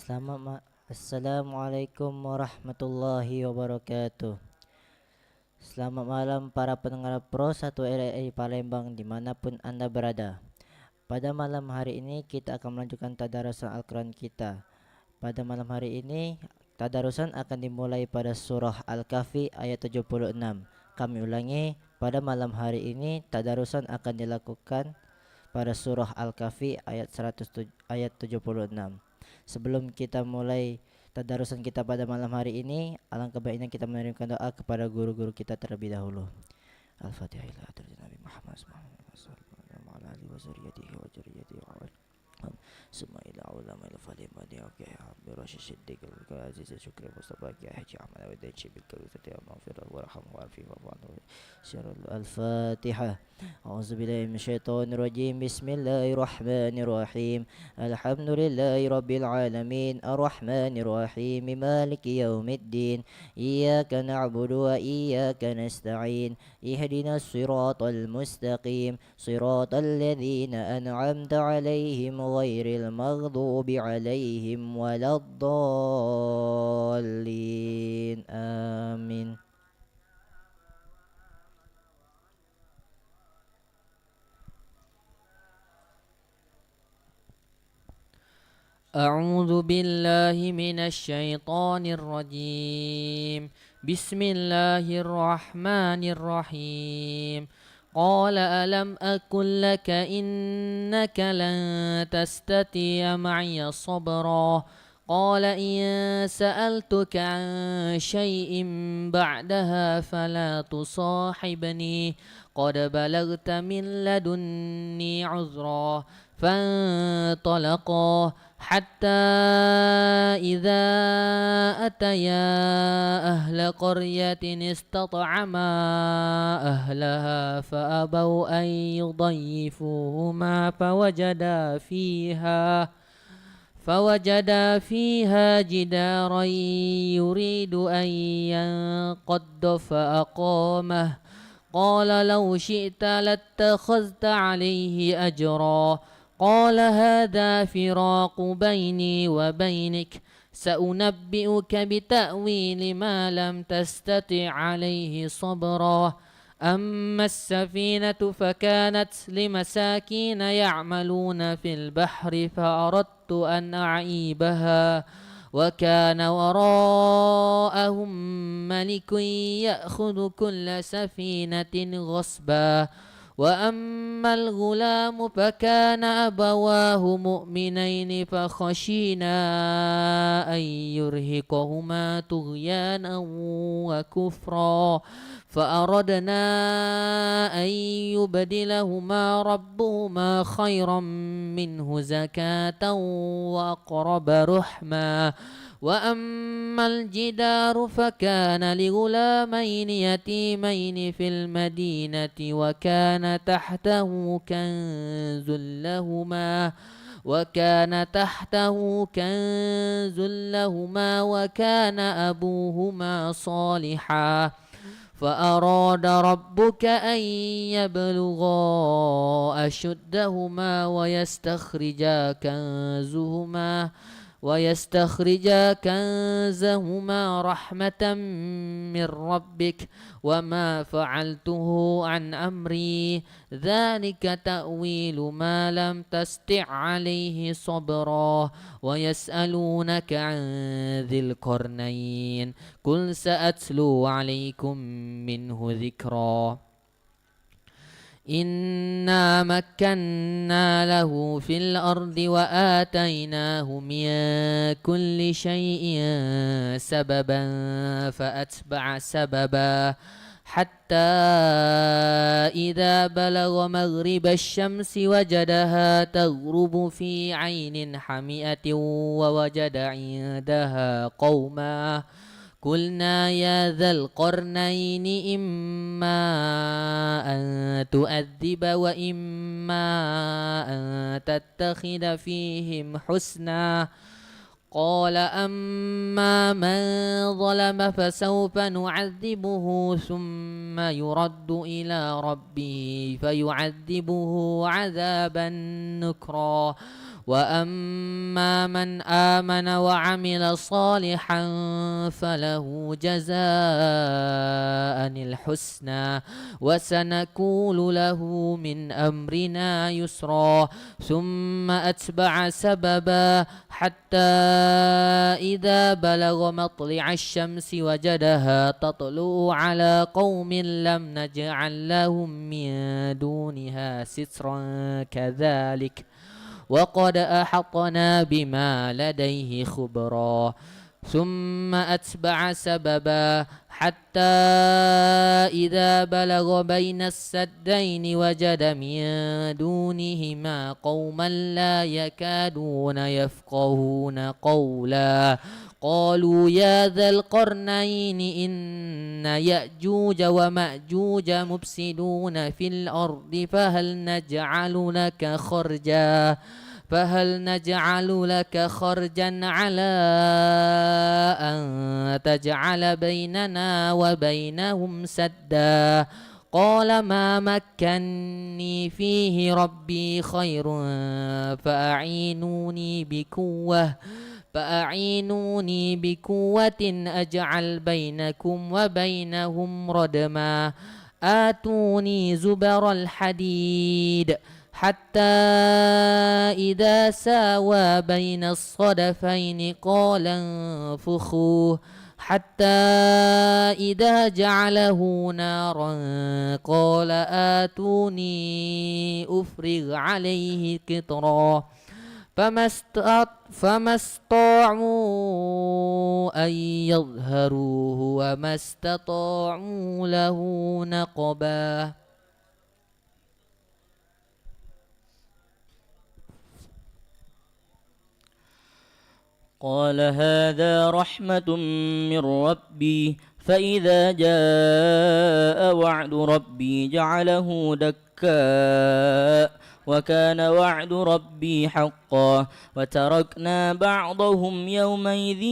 Assalamualaikum warahmatullahi wabarakatuh. Selamat malam para pendengar Pro 1 RRI Palembang dimanapun Anda berada. Pada malam hari ini kita akan melanjutkan tadarusan Al-Quran kita. Pada malam hari ini tadarusan akan dimulai pada surah Al-Kahfi ayat 76. Kami ulangi, pada malam hari ini tadarusan akan dilakukan pada surah Al-Kahfi ayat 76. Sebelum kita mulai tadarusan kita pada malam hari ini, alangkah baiknya kita mengirimkan doa kepada guru-guru kita terlebih dahulu. Al-Fatihah ila hadratin Nabi Muhammad sallallahu alaihi wasallam. Summa ila ulama ila falim badi oke bi rasyid siddiq al aziz syukri mustafa ya haji amal wa dachi bil kawthati maghfirah wa rahmah wa afi wa fa'al syarul al-fatihah. A'udzubillahi minasyaitonir rajim. Bismillahirrahmanirrahim. Alhamdulillahi rabbil alamin arrahmanir rahim maliki yaumiddin iyyaka na'budu wa iyyaka nasta'in ihdinas siratal mustaqim siratal ladzina an'amta 'alaihim ghairil maghdubi 'alaihim waladdallin. Amin. أعوذ بالله من الشيطان الرجيم. بسم الله الرحمن الرحيم. قال ألم أقل لك إنك لن تستطيع معي صبرا قال إن سألتك عن شيء بعدها فلا تصاحبني قد بلغت من لدني عذرا فانطلقا حتى إذا أتيا أهل قرية استطعما أهلها فأبوا أن يضيفوهما فوجدا فيها جدارا يريد أن ينقض فأقامه قال لو شئت لاتخذت عليه أجرا قال هذا فراق بيني وبينك سأنبئك بتأويل ما لم تستطع عليه صبرا أما السفينة فكانت لمساكين يعملون في البحر فأردت أن أعيبها وكان وراءهم ملك يأخذ كل سفينة غصبا وأما الغلام فكان أبواه مؤمنين فخشينا أن يرهقهما طغيانا وكفرا فأردنا أن يبدلهما ربهما خيرا منه زكاة وأقرب رحما وأما الجدار فكان لغلامين يتيمين في المدينة وكان تحته كنز لهما وكان أبوهما صالحا فأراد ربك أن يبلغا أشدهما ويستخرجا كنزهما رحمة من ربك وما فعلته عن أمري ذلك تأويل ما لم تستع عليه صبرا ويسألونك عن ذي القرنين قل سأتلو عليكم منه ذكرا إنا مكنا له في الأرض وآتيناه من كل شيء سببا فأتبع سببا حتى إذا بلغ مغرب الشمس وجدها تغرب في عين حمئة ووجد عندها قوما قلنا يا ذا القرنين إما أن تؤذب وإما أن تتخذ فيهم حسنا قال أما من ظلم فسوف نعذبه ثم يرد إلى ربه فيعذبه عذابا نكرا وأما من آمن وعمل صالحا فله جزاء الحسنى وسنقول له من أمرنا يسرا ثم أتبع سببا حتى إذا بلغ مطلع الشمس وجدها تطلع على قوم لم نجعل لهم من دونها سترا كذلك وقد أحطنا بما لديه خبرا ثم أتبع سببا حتى إذا بلغ بين السدين وجد من دونهما قوما لا يكادون يفقهون قولا قالوا يا ذا القرنين إن يأجوج ومأجوج مفسدون في الأرض فهل نجعل لك خرجا على أن تجعل بيننا وبينهم سدا قال ما مكني فيه ربي خير فأعينوني بقوة أجعل بينكم وبينهم ردما آتوني زبر الحديد حتى إذا ساوى بين الصدفين قال انفخوه حتى إذا جعله نارا قال آتوني أفرغ عليه قطرا فما استطاعوا أن يظهروه وما استطاعوا له نقبا قال هذا رحمة من ربي فإذا جاء وعد ربي جعله دكا وكان وعد ربي حقا وتركنا بعضهم يومئذ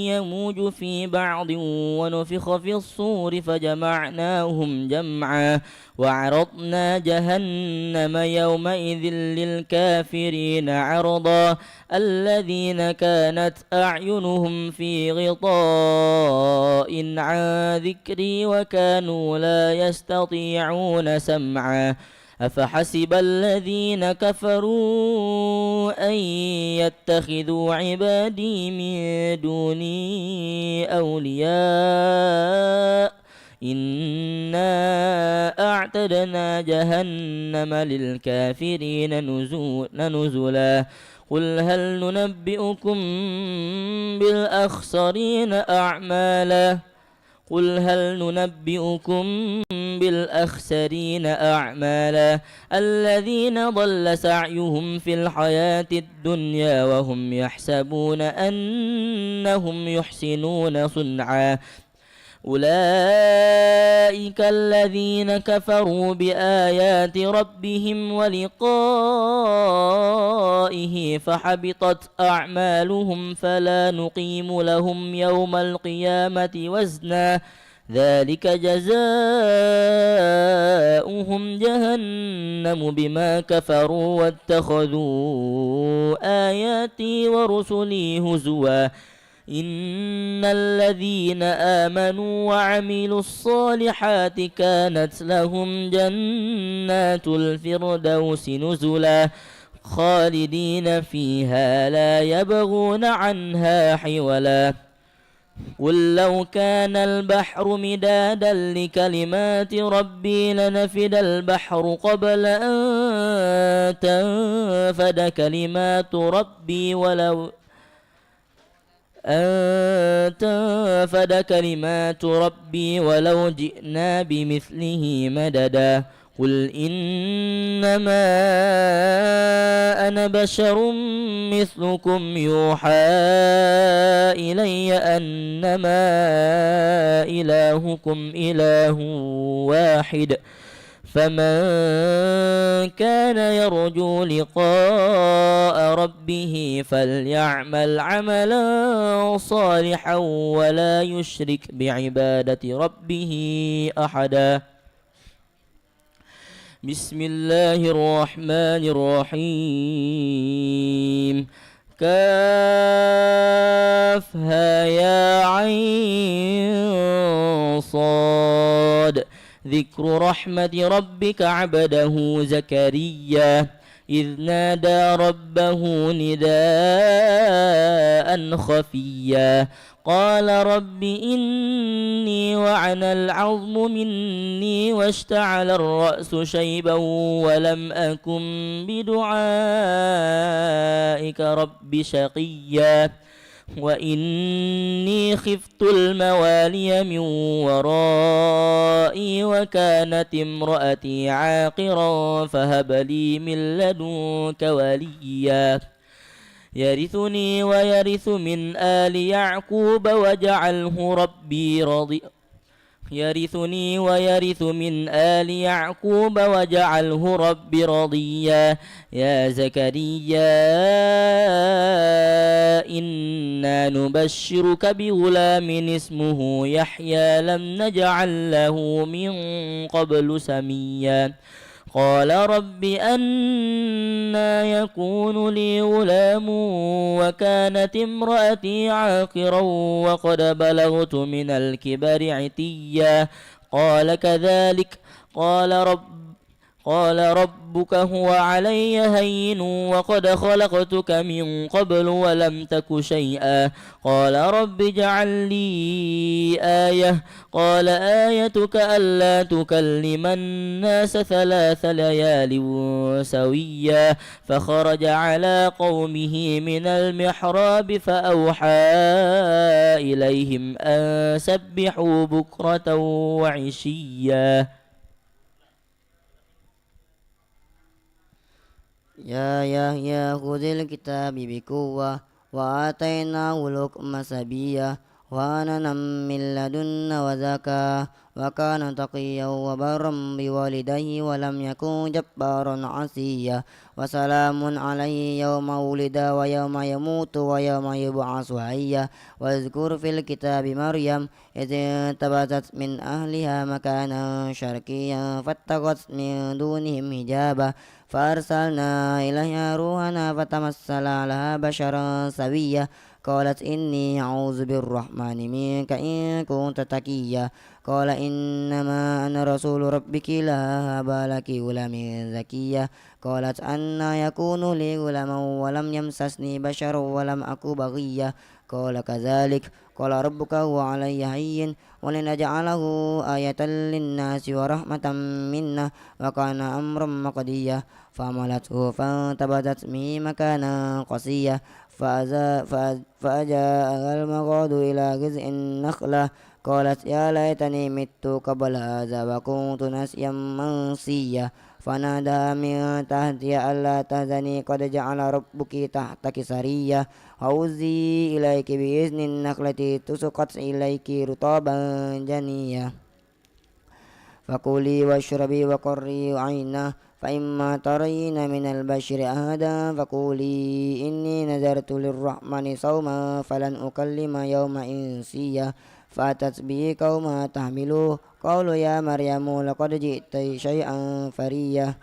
يموج في بعض ونفخ في الصور فجمعناهم جمعا وعرضنا جهنم يومئذ للكافرين عرضا الذين كانت أعينهم في غطاء عن ذكري وكانوا لا يستطيعون سمعا أفحسب الذين كفروا أن يتخذوا عبادي من دوني أولياء إنا أعتدنا جهنم للكافرين نزلا قل هل ننبئكم بالأخسرين أعمالا الذين ضل سعيهم في الحياة الدنيا وهم يحسبون أنهم يحسنون صنعا أولئك الذين كفروا بآيات ربهم ولقائه فحبطت أعمالهم فلا نقيم لهم يوم القيامة وزنا ذلك جزاؤهم جهنم بما كفروا واتخذوا آياتي ورسلي هزوا إن الذين آمنوا وعملوا الصالحات كانت لهم جنات الفردوس نزلا خالدين فيها لا يبغون عنها حولا قل لو كان البحر مدادا لكلمات ربي لنفد البحر قبل أن تنفد كلمات ربي ولو جئنا بمثله مددا قل إنما أنا بشر مثلكم يوحى إلي أنما إلهكم إله واحد فمن كان يرجو لقاء ربه فليعمل عملا صالحا ولا يشرك بعبادة ربه أحدا بسم الله الرحمن الرحيم كافها يا عين صاد ذكر رحمة ربك عبده زكريا إذ نادى ربه نداء خفيا قال رب إني وعن العظم مني واشتعل الرأس شيبا ولم أكن بدعائك رب شقيا وإني خفت الموالي من ورائي وكانت امرأتي عاقرا فهب لي من لدنك وليا يرثني ويرث من آل يعقوب واجعله ربي رضيا يرثني ويرث من آل يعقوب واجعله ربي رضيا يا زكريا إنا نبشرك بغلام اسمه يحيى لم نجعل له من قبل سميا قال رب أنى يكون لي غلام وكانت امرأتي عاقرا وقد بلغت من الكبر عتيا قال كذلك قال ربك هو علي هين وقد خلقتك من قبل ولم تك شيئا قال رب اجعل لي آية قال آيتك ألا تكلم الناس 3 ليال سويا فخرج على قومه من المحراب فأوحى إليهم أن سبحوا بكرة وعشيا يا يحيى خذ الكتاب بقوة وآتيناه الحكم صبيا وحنانا من لدنا وزكاة وكان تقيا وبرا بوالديه ولم يكن جبارا عصيا وسلام عليه يوم ولد ويوم يموت ويوم يبعث حيا واذكر في الكتاب مريم إذ انتبذت من أهلها مكانا شرقيا فاتخذت من دونهم حجابا فأرسلنا إليها روحنا فتمثل لها بشرا سويا قالت إني أعوذ بالرحمن منك إن كنت تقيا قال إنما أنا رسول ربك لا هب لك غلام زكيا قالت أنى يكون لي غلام ولم يمسسني بشر ولم أك بغيا قال كذلك قال ربك هو علي هين ولنجعله آية للناس ورحمة منا وكان أمرا مقضيا فعملته فانتبذت به مكانا قصيا فأجاءها المخاض إلى جذع النخلة قالت يا ليتني مت قبل هذا وكنت نسيا منسيا فنادى من تحتها ألا تهزني قد جعل ربك تحتك سريا هوزي إليك بإذن النخلة تسقط إليك رطبا جنيا فكلي واشربي وقري عينا فإما ترين من البشر أحدا فقولي إني نذرت للرحمن صوما فلن أكلم يوم إنسيا فأتت به قومها تحملوه قالوا يا مريم لقد جئت شيئا فريا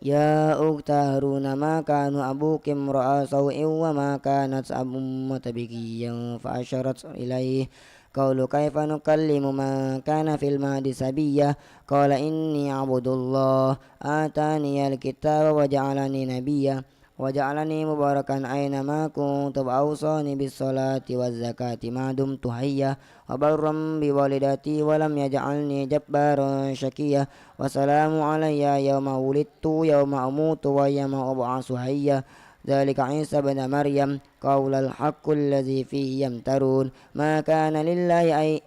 يا أخت هارون ما كان أبوك امرأ سوء وما كانت أمك بغيا فأشرت إليه قالوا كيف نكلم من كان في المهد سبيا قال إني عبد الله آتاني الكتاب وجعلني نبيا وجعلني مباركا أينما كنت وأوصاني بالصلاة والزكاة ما دمت حيا وبرا بوالدتي ولم يجعلني جبارا شكيا وسلام علي يوم ولدت يوم أموت ويوم أبعث حيا ذلك عيسى بن مريم قول الحق الذي فيه يمترون ما كان لله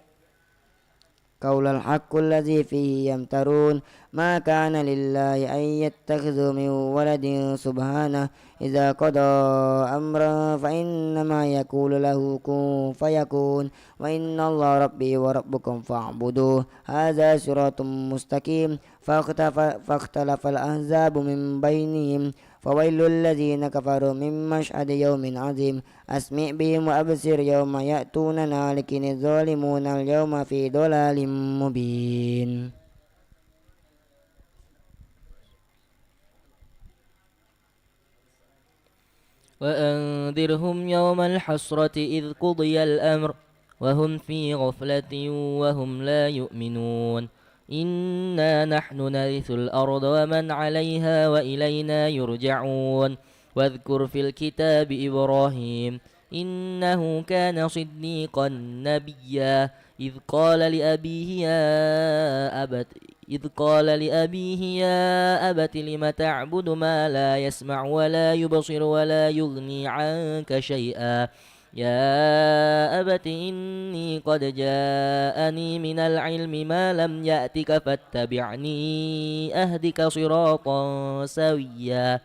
قول الحق الذي فيه يمترون ما كان لله أن يتخذ من ولد سبحانه إذا قضى أمرا فإنما يقول له كن فيكون وإن الله ربي وربكم فاعبدوه هذا صراط مستقيم فاختلف الأحزاب من بينهم فويل الذين كفروا من مشهد يوم عظيم أسمع بهم وأبصر يوم يأتوننا لكن الظالمون اليوم في ضلال مبين. وأنذرهم يوم الحسرة إذ قضي الأمر وهم في غفلة وهم لا يؤمنون إنا نحن نرث الأرض ومن عليها وإلينا يرجعون واذكر في الكتاب إبراهيم إنه كان صديقا نبيا إذ قال لأبيه يا أبت لم تعبد ما لا يسمع ولا يبصر ولا يغني عنك شيئا يا أبت إني قد جاءني من العلم ما لم يأتك فاتبعني أهدك صراطا سويا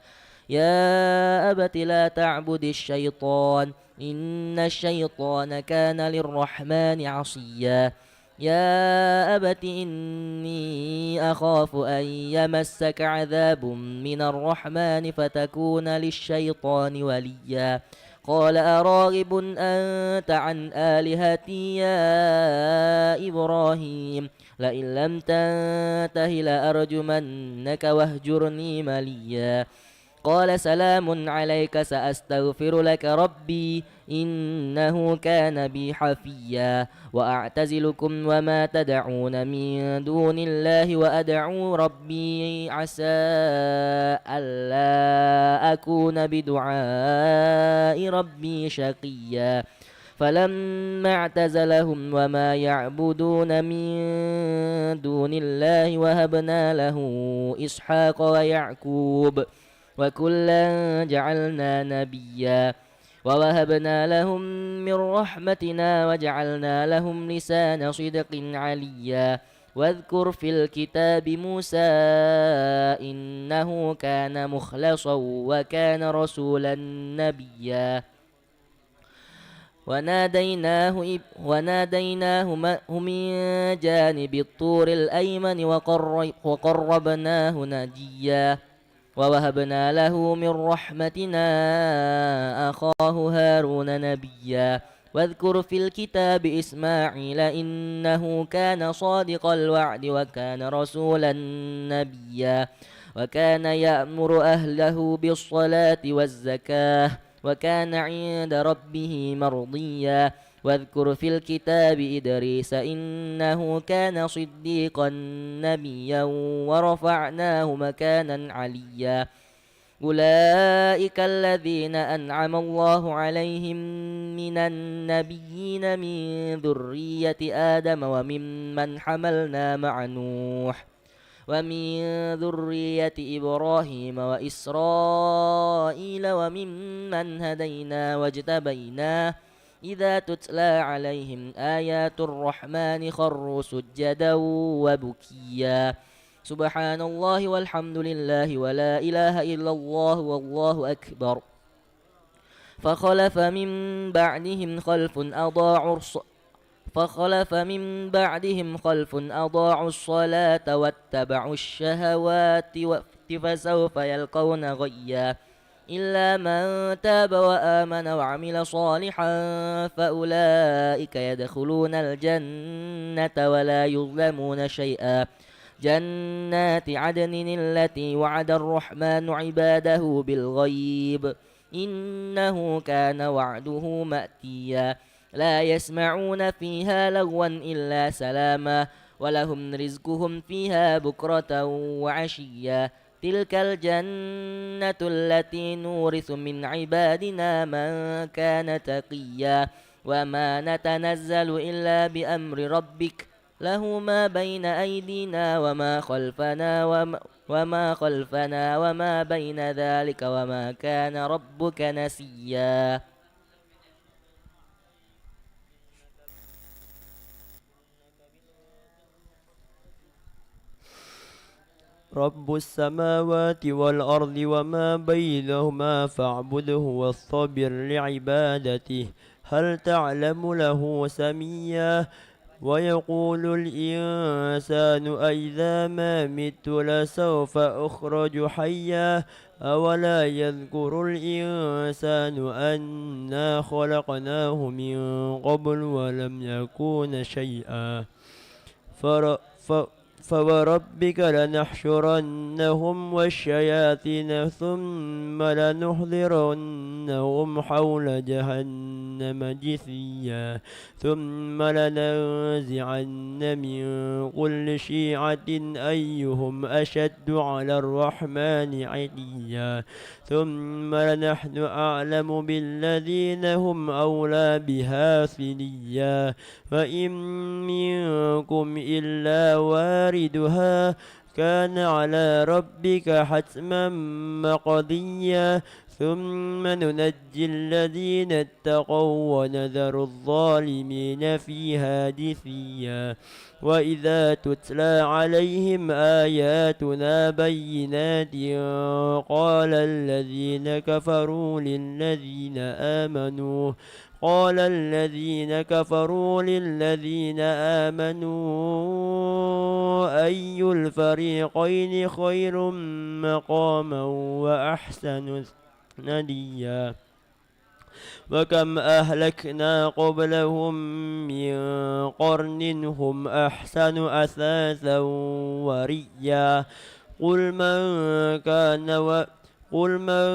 يا أبت لا تعبد الشيطان إن الشيطان كان للرحمن عصيا يا أبت إني أخاف أن يمسك عذاب من الرحمن فتكون للشيطان وليا قال أراغب أنت عن آلهتي يا إبراهيم لئن لم تنته لأرجمنك واهجرني مليا قال سلام عليك سأستغفر لك ربي إنه كان بي حفيا وأعتزلكم وما تدعون من دون الله وأدعو ربي عسى ألا أكون بدعاء ربي شقيا فلما اعتزلهم وما يعبدون من دون الله وهبنا له إسحاق ويعقوب وكلا جعلنا نبيا ووهبنا لهم من رحمتنا وجعلنا لهم لسان صدق عليا واذكر في الكتاب موسى إنه كان مخلصا وكان رسولا نبيا وناديناه من جانب الطور الأيمن وقربناه نجيا ووهبنا له من رحمتنا أخاه هارون نبيا واذكر في الكتاب إسماعيل إنه كان صادق الوعد وكان رسولا نبيا وكان يأمر أهله بالصلاة والزكاة وكان عند ربه مرضيا واذكر في الكتاب إدريس إنه كان صديقا نبيا ورفعناه مكانا عليا أولئك الذين أنعم الله عليهم من النبيين من ذرية آدم وممن حملنا مع نوح ومن ذرية إبراهيم وإسرائيل وممن هدينا واجتبينا إذا تتلى عليهم آيات الرحمن خروا سجدا وبكيا سبحان الله والحمد لله ولا إله إلا الله والله أكبر فخلف من بعدهم خلف أضاعوا الصلاة واتبعوا الشهوات فسوف يلقون غيا إلا من تاب وآمن وعمل صالحا فأولئك يدخلون الجنة ولا يظلمون شيئا جنات عدن التي وعد الرحمن عباده بالغيب إنه كان وعده مأتيا لا يسمعون فيها لغوا إلا سلاما ولهم رزقهم فيها بكرة وعشيا تلك الجنة التي نورث من عبادنا من كان تقيا وما نتنزل إلا بأمر ربك له ما بين أيدينا وما خلفنا وما بين ذلك وما كان ربك نسيا رب السماوات والأرض وما بينهما فاعبده واصطبر لعبادته هل تعلم له سميا ويقول الإنسان أإذا ما مت لسوف أخرج حيا أولا يذكر الإنسان أنا خلقناه من قبل ولم يكن شيئا فوربك لنحشرنهم والشياطين ثم لنحضرنهم حول جهنم جثيا ثم لننزعن من كل شيعة أيهم أشد على الرحمن عتيا ثم لنحن أعلم بالذين هم أولى بها صليا وإن منكم إلا واردها كان على ربك حتما مقضيا ثم ننجي الذين اتقوا ونذر الظالمين فيها جثيا وإذا تتلى عليهم آياتنا بينات قال الذين كفروا للذين آمنوا أي الفريقين خير مقاما وأحسن نديا وكم أهلكنا قبلهم من قرن هم أحسن أثاثا ورئيا قل من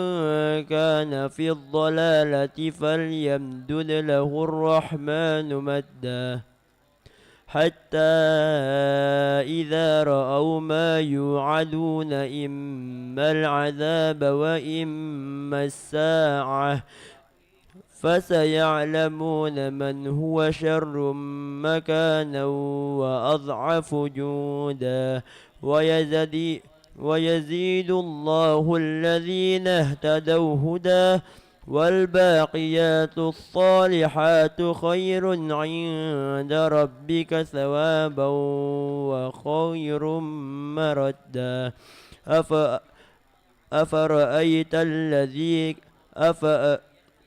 كان في الضلالة فليمدد له الرحمن مدا حتى إذا رأوا ما يوعدون إما العذاب وإما الساعة فسيعلمون من هو شر مكانا وأضعف جودا ويزيد الله الذين اهتدوا هدى والباقيات الصالحات خير عند ربك ثوابا وخير مردا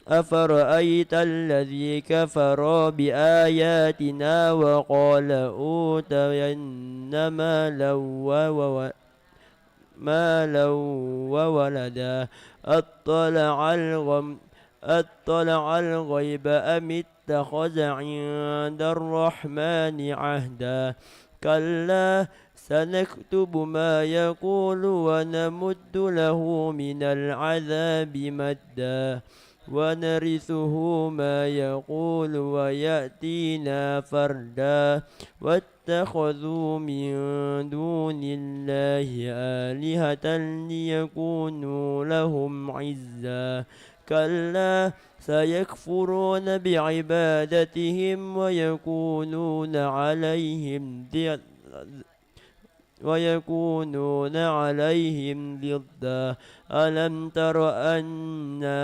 أفرأيت الذي كفر بآياتنا وقال أوتين مالا وولدا أطلع الغيب أم اتخذ عند الرحمن عهدا كلا سنكتب ما يقول ونمد له من العذاب مدا ونرثه ما يقول ويأتينا فردا واتخذوا من دون الله آلهة ليكونوا لهم عزا كلا سيكفرون بعبادتهم ويكونون عليهم ضدا ألم تر أنا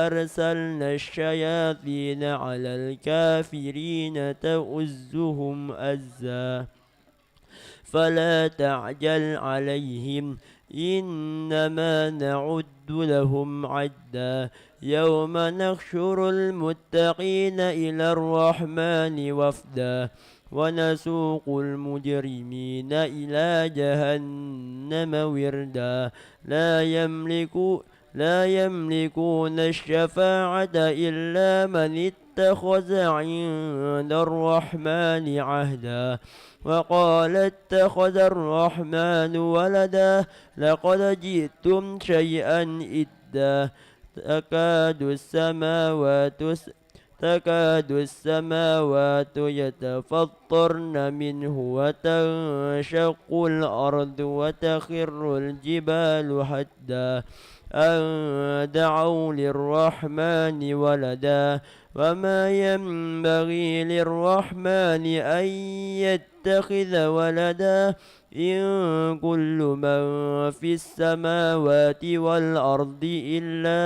أرسلنا الشياطين على الكافرين تؤزهم أزا فلا تعجل عليهم إنما نعد لهم عدا يوم نحشر المتقين إلى الرحمن وفدا ونسوق المجرمين إلى جهنم وردا لا يملكون الشفاعة إلا من اتخذ عند الرحمن عهدا وقال اتخذ الرحمن ولدا لقد جئتم شيئا إدا تكاد السماوات يتفطرن منه وتنشق الأرض وتخر الجبال حتى أن دعوا للرحمن ولدا وما ينبغي للرحمن أن يتخذ ولدا إن كل من في السماوات والأرض إلا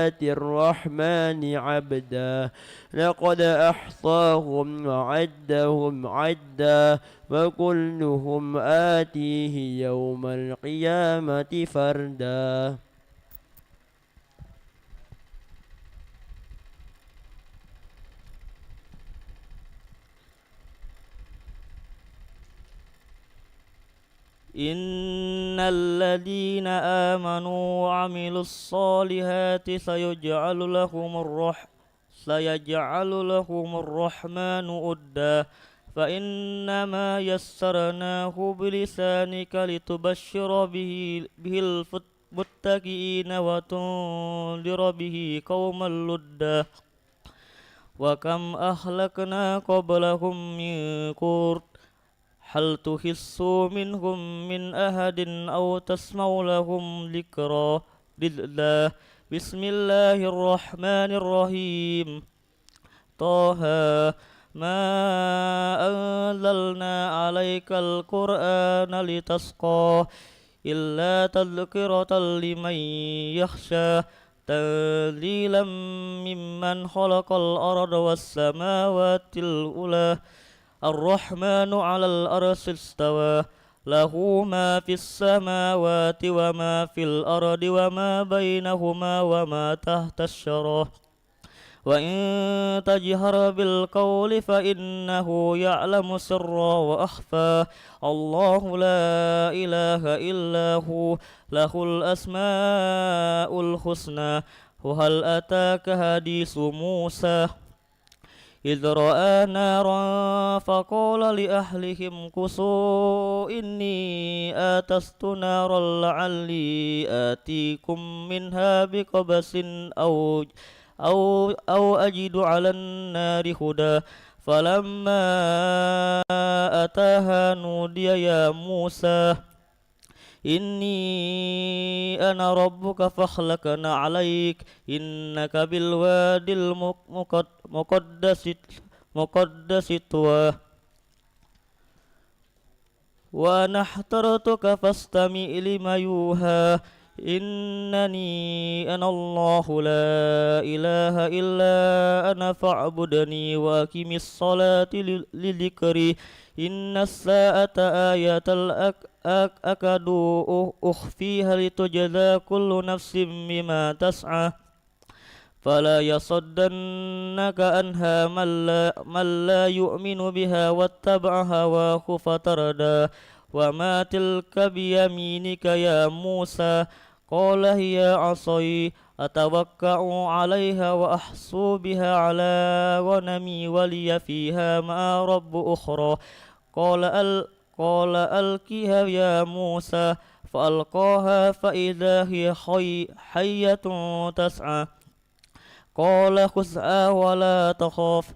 آتي الرحمن عبدا لقد أحصاهم وعدهم عدا وكلهم آتيه يوم القيامة فردا. إن الذين آمنوا وعملوا الصالحات سيجعل لهم الرحمن ودا فإنما يسرناه بلسانك لتبشر به المتقين وتنذر به قوما لدا وكم أهلكنا قبلهم من قرن هل تحس منهم من أحد أو تسمع لهم ذكرا لله بسم الله الرحمن الرحيم طه ما أنزلنا عليك القرآن لتشقى إلا تذكرة لمن يخشى تنزيلا ممن خلق الأرض والسماوات الأولى الرحمن على الأرش استوى له ما في السماوات وما في الأرض وما بينهما وما تحت الشرى وإن تجهر بالقول فإنه يعلم سرا وأخفى الله لا إله إلا هو له الأسماء الحسنى وهل أتاك حديث موسى إذ رأى نارا فقال لأهلهم كثوا إني آتست نارا لعلي آتيكم منها بقبس أو أجد على النار هدى فلما أتاها نودي يا موسى إني أنا ربك فاخلقنا عليك إنك بالوادي المقدس طوى وأنا اخترتك فاستمع لما يوحى إنني أنا الله لا إله إلا أنا فاعبدني وأقم الصلاة لذكري إن الساعة آية أكاد أخفيها لتجزى كل نفس بما تسعى فلا يصدنك عنها من لا يؤمن بها واتبع هواه فتردى وما تلك بيمينك يا موسى قال هي عصي أتوكأ عليها وأحصو بها على غنمي ولي فيها مآرب أخرى قال ألقها يا موسى فألقاها فإذا هي حية تسعى قال خذها ولا تخاف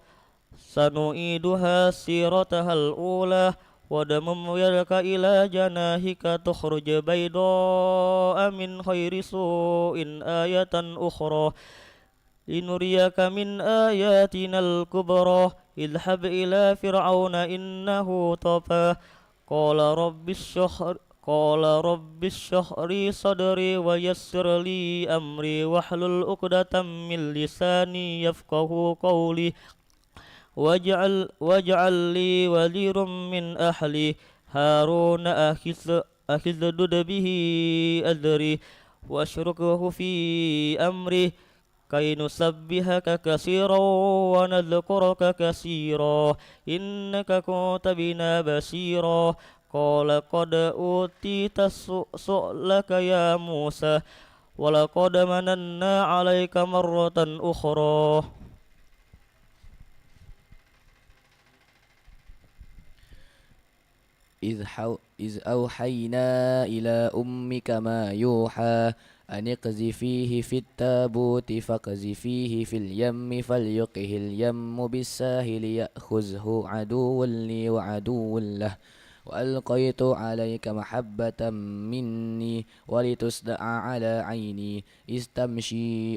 سنعيدها سيرتها الأولى ودمم يدك إلى جناحك تخرج بيضاء من غير سوء آية أخرى لنريك من آياتنا الكبرى اذهب إلى فرعون إنه طغى قال رب اشرح لي صدري ويسر لي أمري واحلل عقدة من لساني يفقه قولي واجعل لي وزيرا من أهلي هارون أخذ به أذري واشركه في أمري كي نسبحك كثيرا ونذكرك كثيرا إنك كنت بنا بصيرا قال قد أوتيت سؤلك يا موسى ولقد مننا عليك مرة أخرى إذ أوحينا إلى أمك ما يوحى أن اقذفيه في التابوت فاقذفيه في اليم فليلقه اليم بالساهل يأخذه عدو لي وعدو له وألقيت عليك محبة مني ولتصدع على عيني إذ تمشي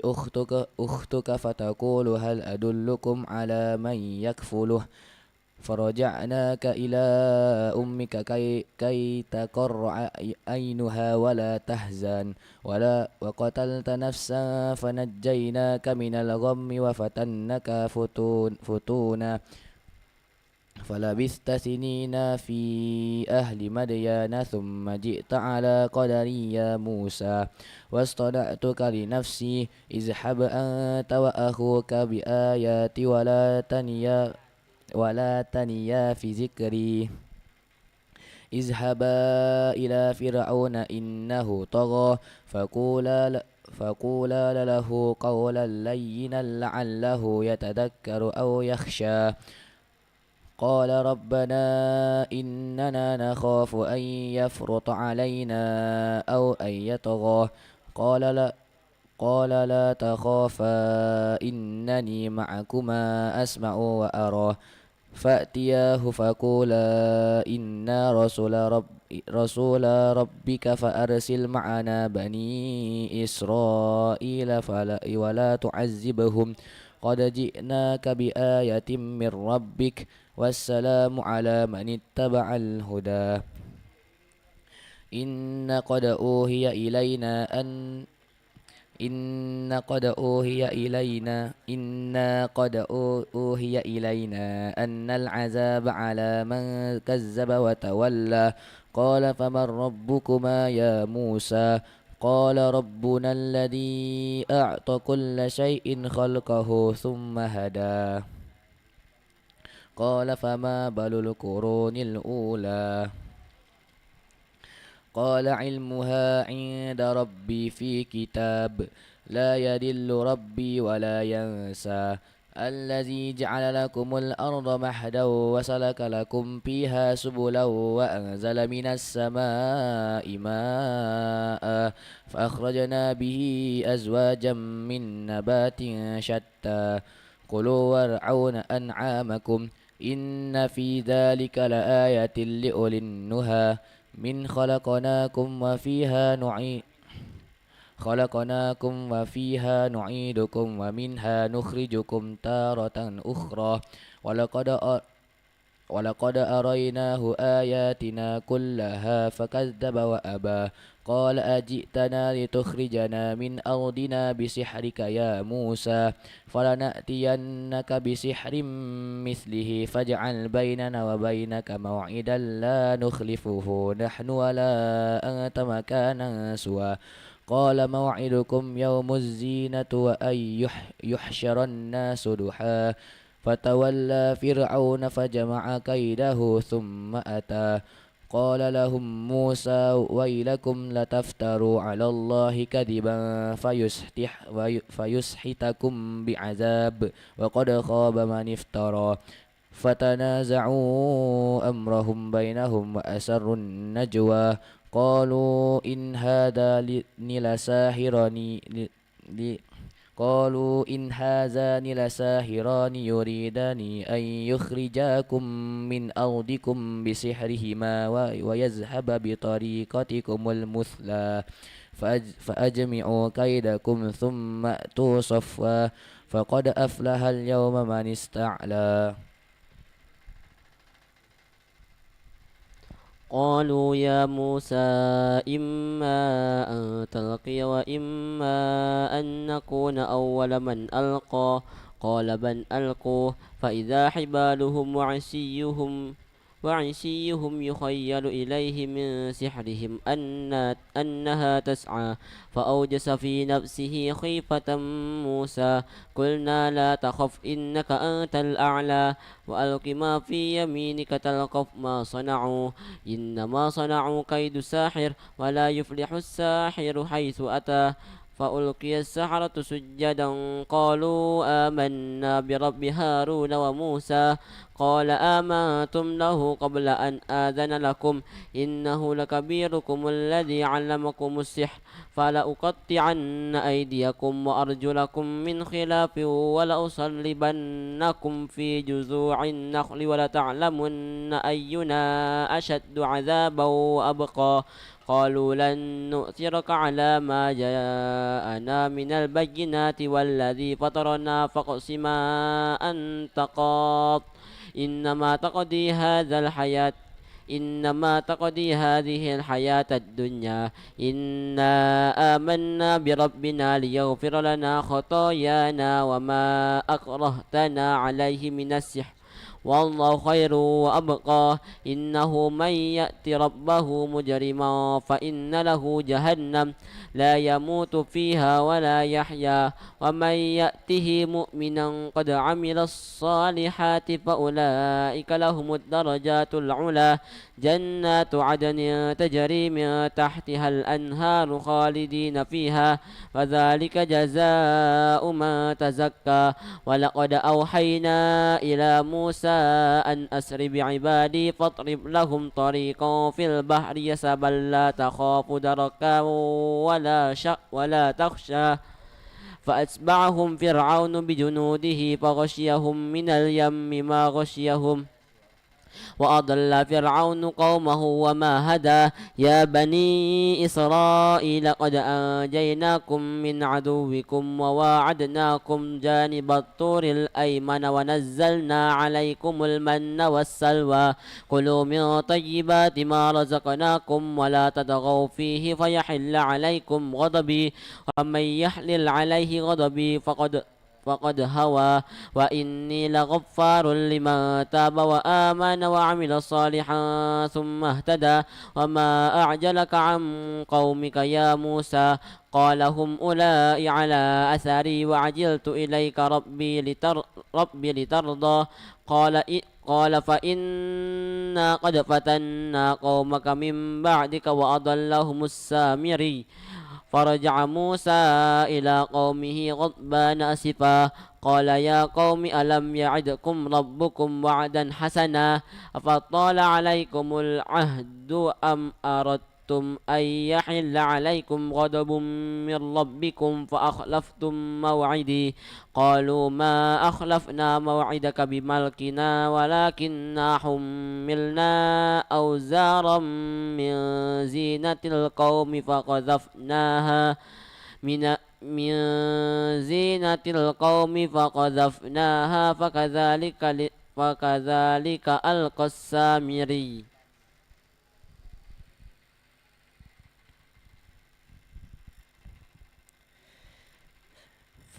أختك فتقول هل أدلكم على من يكفله فرجعناك إلى أمك كي تقر عينها ولا تحزن وقتلت نفسا فنجيناك من الغم وفتنك فتونا فلبثت سنين في أهل مدين ثم جئت على قدري يا موسى واصطنعتك لنفسي اذهب أنت وأخوك بآياتي ولا تنيا في ذكري اذهبا إلى فرعون إنه طغى فقولا له قولا لينا لعله يتذكر أو يخشى قال ربنا إننا نخاف أن يفرط علينا أو أن يطغى قال لا تخافا إنني معكما أسمع وأرى فأتياه فقولا إنا رسول ربك فأرسل معنا بني إسرائيل ولا تعذبهم قد جئناك بآية من ربك والسلام على من اتبع الهدى إن قد أوحي إلينا أن العذاب على من كذب وتولى قال فمن ربكما يا موسى قال ربنا الذي أعطى كل شيء خلقه ثم هدى قال فما بال القرون الأولى قال علمها عند ربي في كتاب لا يدل ربي ولا ينسى الذي جعل لكم الأرض مهدا وسلك لكم فيها سبلا وأنزل من السماء ماء فأخرجنا به أزواجا من نبات شتى كلوا وارعوا أنعامكم إن في ذلك لآية لأولي النهى من خلقناكم وفيها نعيدكم ومنها نخرجكم تارة أخرى ولقد أريناه آياتنا كلها فكذب وأبى قال أجئتنا لتخرجنا من أرضنا بسحرك يا موسى فلنأتينك بسحر مثله فاجعل بيننا وبينك موعدا لا نخلفه نحن ولا أنت مكانا سوى قال موعدكم يوم الزينة وأن يحشر الناس ضحى فتولى فرعون فجمع كيده ثم أتى قال لهم موسى ويلكم لتفتروا على الله كذبا فيسحتكم بعذاب وقد خاب من افترى فتنازعوا أمرهم بينهم وأسروا النجوى قالوا إن هذان لساحران يريدان أن يخرجاكم من أرضكم بسحرهما ويذهب بطريقتكم المثلى فأجمعوا كيدكم ثم أتوا صفا فقد أفلح اليوم من استعلى قالوا يا موسى إما أن تلقي وإما أن نكون أول من ألقى قال بل ألقوا فإذا حبالهم وعصيهم يخيل إليه من سحرهم أنها تسعى فأوجس في نفسه خيفة موسى قلنا لا تخف إنك أنت الأعلى وألق ما في يمينك تلقف ما صنعوا إنما صنعوا كيد ساحر ولا يفلح الساحر حيث أتى فألقي السحرة سجدا قالوا آمنا برب هارون وموسى قال آمنتم له قبل أن آذن لكم إنه لكبيركم الذي علمكم السحر فلأقطعن أيديكم وأرجلكم من خلاف ولأصلبنكم في جذوع النخل ولتعلمن أينا أشد عذابا وأبقى قالوا لن نؤثرك على ما جاءنا من البينات والذي فطرنا فاقص ما أنت قاض إنما تقضي هذه الحياة الدنيا إنا آمنا بربنا ليغفر لنا خطايانا وما أكرهتنا عليه من السحر والله خير وأبقى إنه من يأت ربه مجرما فإن له جهنم لا يموت فيها ولا يحيا ومن يأته مؤمنا قد عمل الصالحات فأولئك لهم الدرجات العلى جنات عدن تجري من تحتها الأنهار خالدين فيها وذلك جزاء من تزكى ولقد أوحينا إلى موسى أن أسر بعبادي فاضرب لهم طريقا في البحر يسبا لا تخاف دركا ولا تخشى فأتبعهم فرعون بجنوده فغشيهم من اليم ما غشيهم وأضل فرعون قومه وما هدى يا بني إسرائيل قد أنجيناكم من عدوكم وواعدناكم جانب الطور الأيمن ونزلنا عليكم المن والسلوى كلوا من طيبات ما رزقناكم ولا تطغوا فيه فيحل عليكم غضبي ومن يحلل عليه غضبي فقد هوى وإني لغفار لمن تاب وآمن وعمل صالحا ثم اهتدى وما أعجلك عن قومك يا موسى قال هم أولئك على أثري وعجلت إليك ربي لترضى قال فإنا قد فتنا قومك من بعدك وأضلهم السامري فرجع موسى إلى قومه غضبان أسفا قال يا قوم ألم يعدكم ربكم وعدا حسنا أفطال عليكم العهد أم أردتم أن يحل عليكم غضب من ربكم فأخلفتم موعدي قالوا ما أخلفنا موعدك بملكنا ولكننا حملنا أوزارا من زينة القوم فقذفناها من زينة القوم فقذفناها فكذلك ألقى السامري.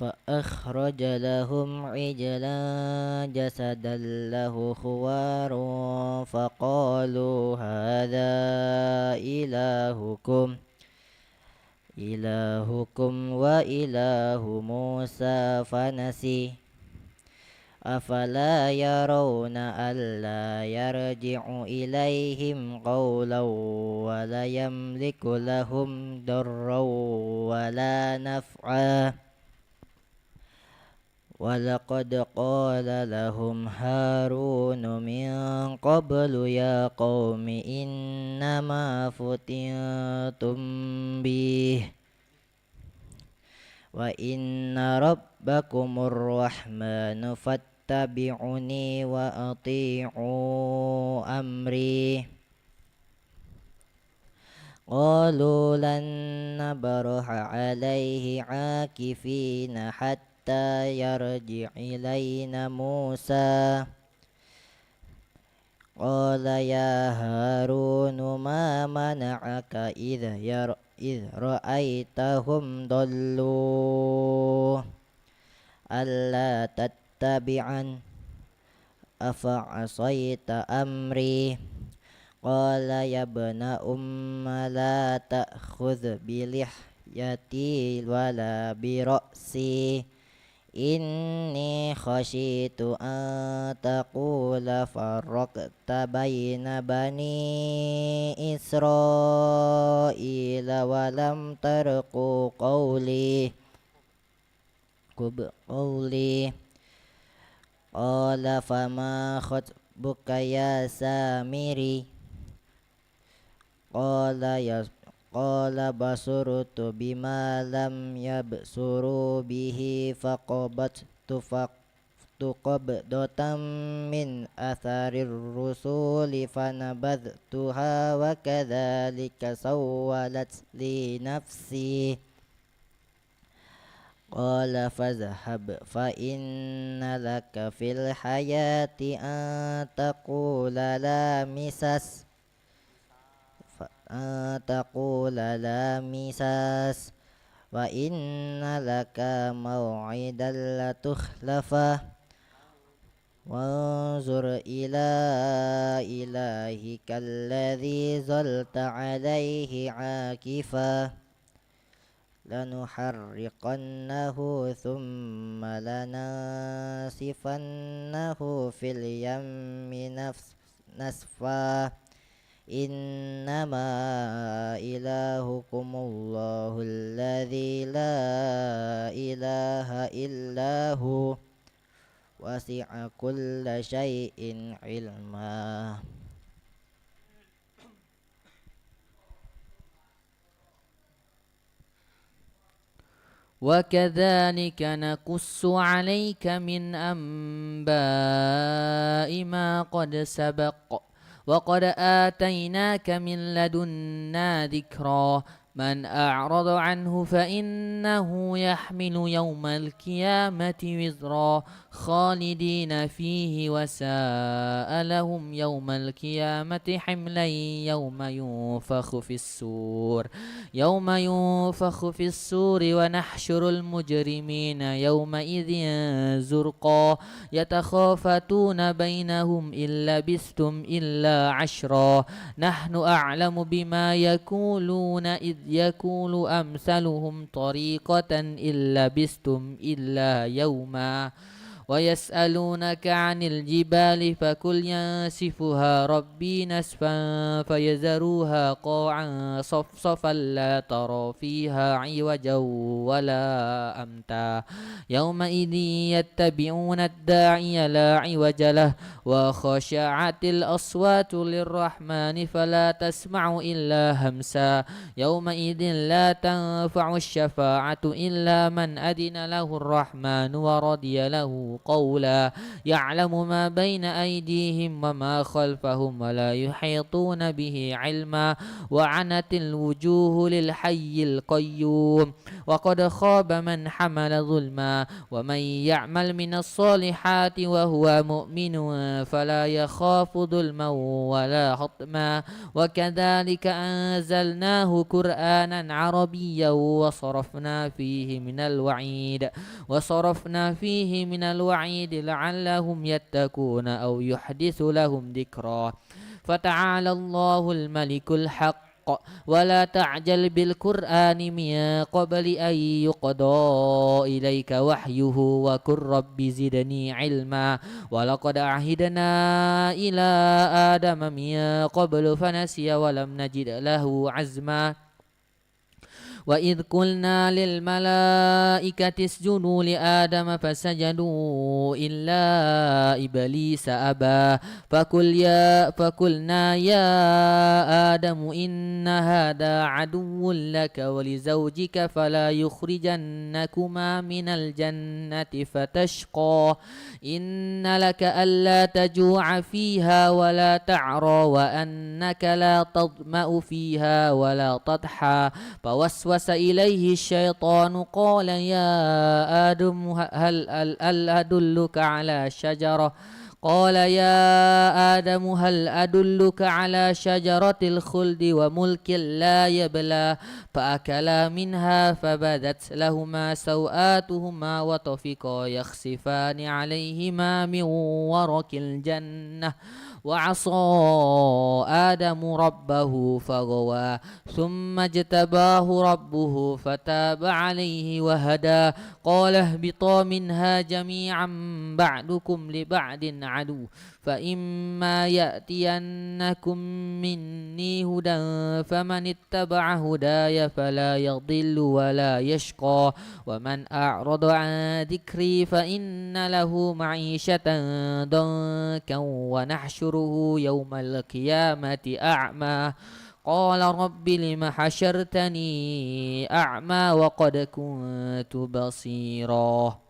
فأخرج لهم عجلا جسدا له خوار فقالوا هذا إلهكم وإله موسى فنسي أفلا يرون ألا يرجع إليهم قولا ولا يملك لهم ضرا ولا نفعا ولقد قال لهم هارون من قبل يا قوم إنما فتنتم به وإن ربكم الرحمن فاتبعوني وأطيعوا أمري قالوا لن نبرح عليه عاكفين حتى يرجع إلينا موسى قال يا هارون ما منعك إذ رأيتهم ضلوا ألا تتبعن أفعصيت أمري قال يا ابن لا تأخذ بلحيتي ولا برأسي إني خشيت أن تقول فرقت بين بني إسرائيل ولم ترقوا قولي قال فما خطبك يا سامري قال بصرت بما لم يبصروا به فقبضت قبضة من أثر الرسول فنبذتها وكذلك سولت لي نفسي قال فاذهب فإن لك في الحياة أن تقول لا مساس وإن لك موعدا لا تخلفه وانظر إلى إلهك الذي ظلت عليه عاكفا لنحرقنه ثم لننسفنه في اليم نسفا إنما إلهكم الله الذي لا إله إلا هو وسع كل شيء علما. وكذلك نقص عليك من أنباء ما قد سبق وقد آتيناك من لدنا ذكرا من أعرض عنه فإنه يحمل يوم القيامة وزرا خالدين فيه وساء لهم يوم القيامة حملا يوم ينفخ في السور ونحشر المجرمين يومئذ زرقا يتخافتون بينهم إن لبثتم إلا عشرا نحن أعلم بما يقولون إذ يقول أمثلهم طريقة إن لبثتم إلا يوما ويسألونك عن الجبال فقل ينسفها ربي نسفا فيذروها قاعا صفصفا لا ترى فيها عوجا ولا أمتا يومئذ يتبعون الداعي لا عوج له وخشعت الأصوات للرحمن فلا تسمع إلا همسا يومئذ لا تنفع الشفاعة إلا من أذن له الرحمن ورضي له قولا يعلم ما بين أيديهم وما خلفهم ولا يحيطون به علما وعنت الوجوه للحي القيوم وقد خاب من حمل ظلما ومن يعمل من الصالحات وهو مؤمن فلا يخاف ظلما ولا هضما وكذلك أنزلناه قرآنا عربيا وصرفنا فيه من الوعيد لعلهم يتقون أو يحدث لهم ذكرا فتعالى الله الملك الحق ولا تعجل بالقرآن من قبل أن يقضى إليك وحيه وقل رب زدني علما ولقد عهدنا إلى آدم من قبل فنسي ولم نجد له عزما وإذ قلنا للملائكة اسجدوا لآدم فسجدوا إلا إبليس أبى فقلنا يا آدم إن هذا عدو لك ولزوجك فلا يخرجنكما من الجنة فتشقى إن لك ألا تجوع فيها ولا تعرى وأنك لا تظمأ فيها ولا تضحى فوسوس إليه الشيطان قال يا آدم هل أدلك على شجرة هل أدلك على شجرة الخلد وملك لا يبلى فأكلا منها فبدت لهما سوآتهما وطفقا يخسفان عليهما من ورق الجنة وعصى آدم ربه فغوى ثم اجتباه ربه فتاب عليه وهدى قال اهبطا منها جميعا بعدكم لبعد عدو فإما يأتينكم مني هدى فمن اتبع هداي فلا يضل ولا يشقى ومن أعرض عن ذكري فإن له معيشة ضنكا ونحشره يوم القيامة أعمى قال رب لم حشرتني أعمى وقد كنت بصيرا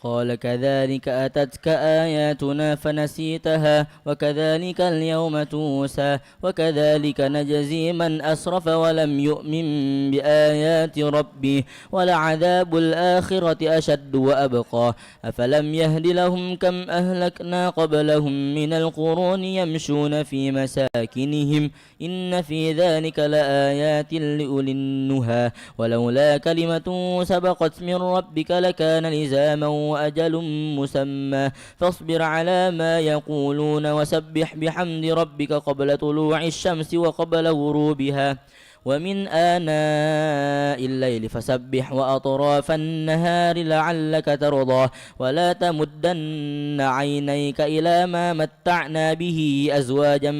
قال كذلك أتتك آياتنا فنسيتها وكذلك اليوم تنسى وكذلك نجزي من أسرف ولم يؤمن بآيات ربه ولعذاب الآخرة أشد وأبقى أفلم يهد لهم كم أهلكنا قبلهم من القرون يمشون في مساكنهم إن في ذلك لآيات لأولي النهى ولولا كلمة سبقت من ربك لكان لزاما وأجل مسمى فاصبر على ما يقولون وسبح بحمد ربك قبل طلوع الشمس وقبل غروبها ومن آناء الليل فسبح وأطراف النهار لعلك ترضى ولا تمدن عينيك إلى ما متعنا به أزواجا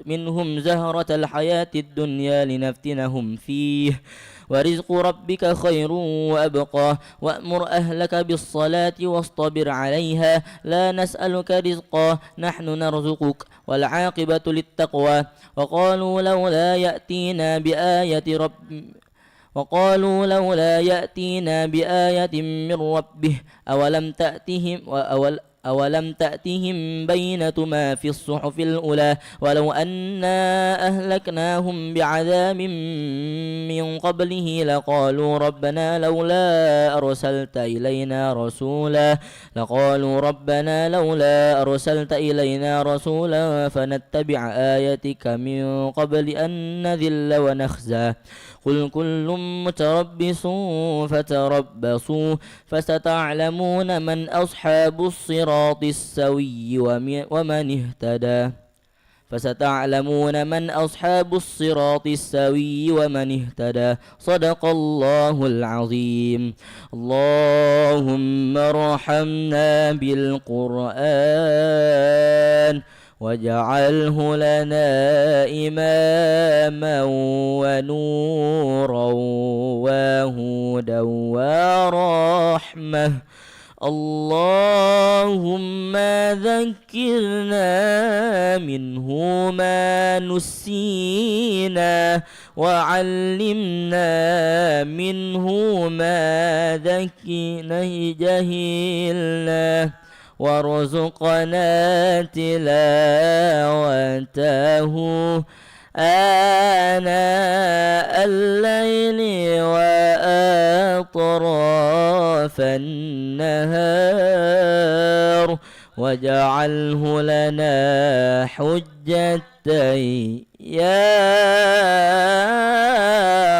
منهم زهرة الحياة الدنيا لنفتنهم فيه ورزق ربك خير وأبقى وأمر أهلك بالصلاة واصطبر عليها لا نسألك رزقا نحن نرزقك والعاقبة للتقوى وقالوا لولا يأتينا بآية من ربه أولم تأتهم بينة ما في الصحف الأولى ولو أنا أهلكناهم بعذاب من قبله لقالوا ربنا لولا أرسلت إلينا رسولا فنتبع آياتك من قبل أن نذل ونخزى قل كل متربص فتربصوا فستعلمون من أصحاب الصراط السوي ومن اهتدى صدق الله العظيم. اللهم ارحمنا بالقرآن واجعله لنا إماما ونورا وهدى ورحمة. اللهم ذكرنا منه ما نسينا وعلمنا منه ما جهلنا وارزقنا تلاوته آناء الليل وأطراف النهار واجعله لنا حجتين يا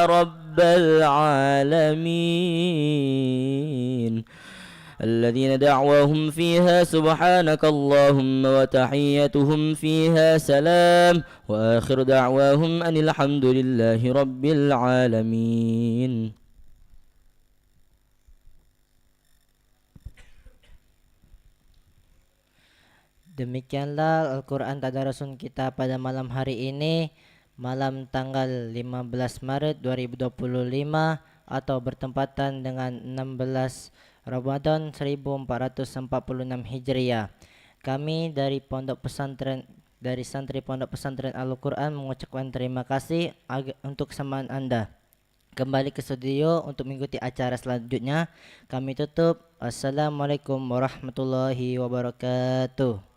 رب العالمين. الذين دعواهم فيها سبحانك اللهم وتحيتهم فيها سلام وآخر دعواهم أن الحمد لله رب العالمين. Demikianlah Al-Quran Tadarusun kita pada malam hari ini, malam tanggal 15 Maret 2025 atau bertempatan dengan 16 Ramadan 1446 Hijriah. Kami dari santri Pondok Pesantren Al-Quran mengucapkan terima kasih untuk kesamaan Anda. Kembali ke studio untuk mengikuti acara selanjutnya. Kami tutup. Assalamualaikum warahmatullahi wabarakatuh.